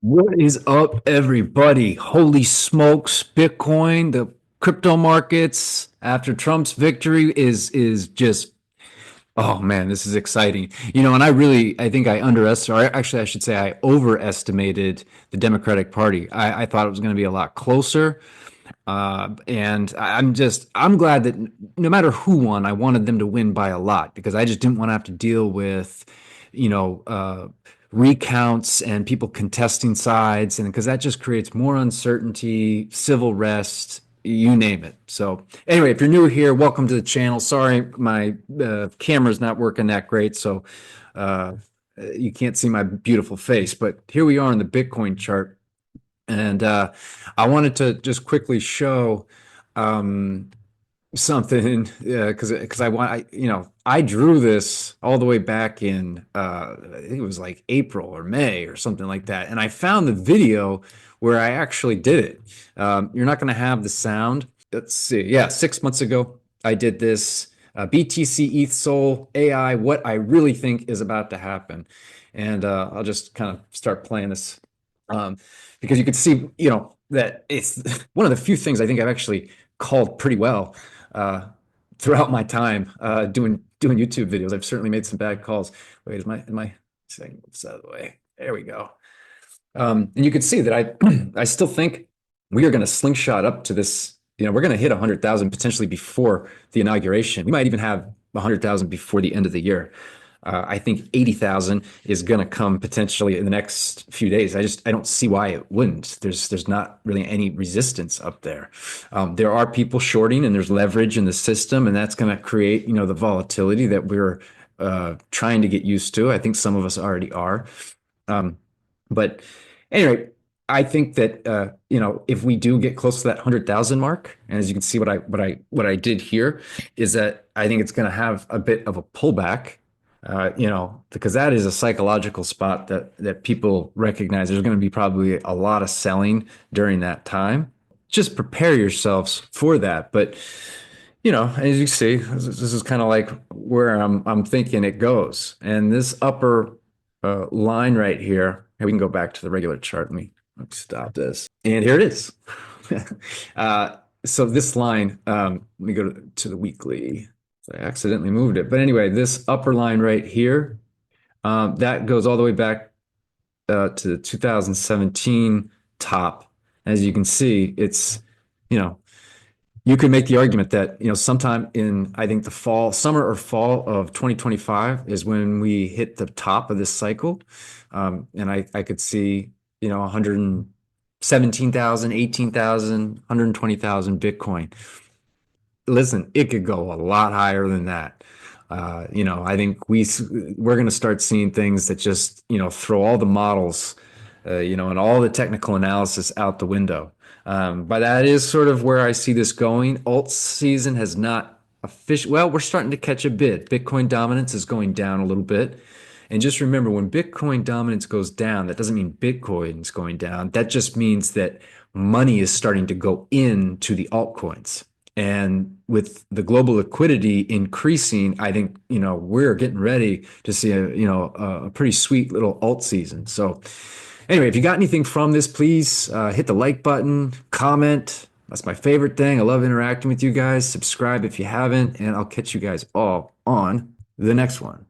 What is up, everybody? Holy smokes, Bitcoin, the crypto markets after Trump's victory is just oh man, this is exciting. And I think I underestimated, or actually I should say I overestimated the Democratic Party. I thought it was going to be a lot closer. I'm glad that no matter who won, I wanted them to win by a lot because I just didn't want to have to deal with, you know, uh, recounts and people contesting sides, and because that just creates more uncertainty, civil rest, you name it. So anyway, if you're new here, welcome to the channel. Sorry, my camera's not working that great, so uh, you can't see my beautiful face. But here we are on the Bitcoin chart. And I wanted to just quickly show um, something because I drew this all the way back in I think it was like April or May or something like that, and I found the video where I actually did it. You're not going to have the sound. Let's see. Yeah, 6 months ago I did this. BTC ETH Sol AI. What I really think is about to happen, and I'll just kind of start playing this um, because you could see, that it's one of the few things I think I've actually called pretty well uh, throughout my time doing YouTube videos. I've certainly made some bad calls. Wait, is my saying this out of the way? There we go. And you can see that I I still think we are going to slingshot up to this. We're going to hit 100,000 potentially before the inauguration. We might even have 100,000 before the end of the year. I think 80,000 is going to come potentially in the next few days. I don't see why it wouldn't. There's not really any resistance up there. There are people shorting and there's leverage in the system, and that's going to create the volatility that we're trying to get used to. I think some of us already are. But anyway, I think that if we do get close to that 100,000 mark, and as you can see, what I did here is that I think it's going to have a bit of a pullback. Because that is a psychological spot that people recognize. There's going to be probably a lot of selling during that time. Just prepare yourselves for that. But as you see, this is kind of like where I'm thinking it goes. And this upper line right here, and we can go back to the regular chart. Let me stop this. And here it is. So this line, let me go to the weekly. I accidentally moved it. But anyway, this upper line right here, that goes all the way back to the 2017 top. As you can see, it's, you know, you could make the argument that, sometime in, I think the summer or fall of 2025 is when we hit the top of this cycle. And I could see, 117,000, 18,000, 120,000 Bitcoin. Listen, it could go a lot higher than that. I think we're going to start seeing things that just, throw all the models, and all the technical analysis out the window. But that is sort of where I see this going. Alt season has not official. Well, we're starting to catch a bit. Bitcoin dominance is going down a little bit. And just remember, when Bitcoin dominance goes down, that doesn't mean Bitcoin's going down. That just means that money is starting to go into the altcoins. And with the global liquidity increasing, I think, we're getting ready to see a pretty sweet little alt season. So anyway, if you got anything from this, please hit the like button, comment. That's my favorite thing. I love interacting with you guys. Subscribe if you haven't, and I'll catch you guys all on the next one.